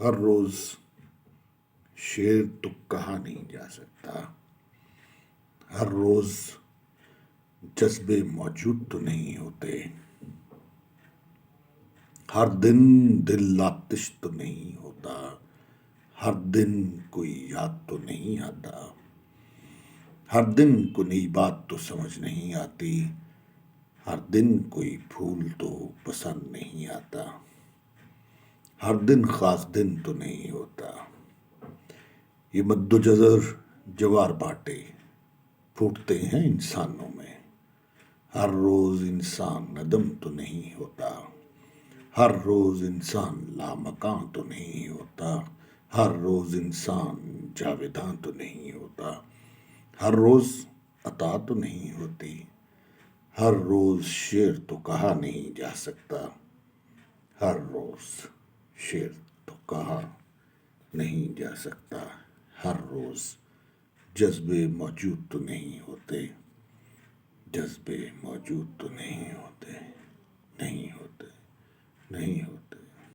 ہر روز شعر تو کہا نہیں جا سکتا، ہر روز جذبے موجود تو نہیں ہوتے، ہر دن دل آتش تو نہیں ہوتا، ہر دن کوئی یاد تو نہیں آتا، ہر دن کوئی نئی بات تو سمجھ نہیں آتی، ہر دن کوئی پھول تو پسند نہیں آتا، ہر دن خاص دن تو نہیں ہوتا۔ یہ مد و جزر جوار باٹے پھوٹتے ہیں انسانوں میں، ہر روز انسان ندم تو نہیں ہوتا، ہر روز انسان لامکاں تو نہیں ہوتا، ہر روز انسان جاویداں تو نہیں ہوتا، ہر روز عطا تو نہیں ہوتی، ہر روز شعر تو کہا نہیں جا سکتا، ہر روز شعر تو کہا نہیں جا سکتا، ہر روز جذبے موجود تو نہیں ہوتے، جذبے موجود تو نہیں ہوتے، نہیں ہوتے، نہیں ہوتے۔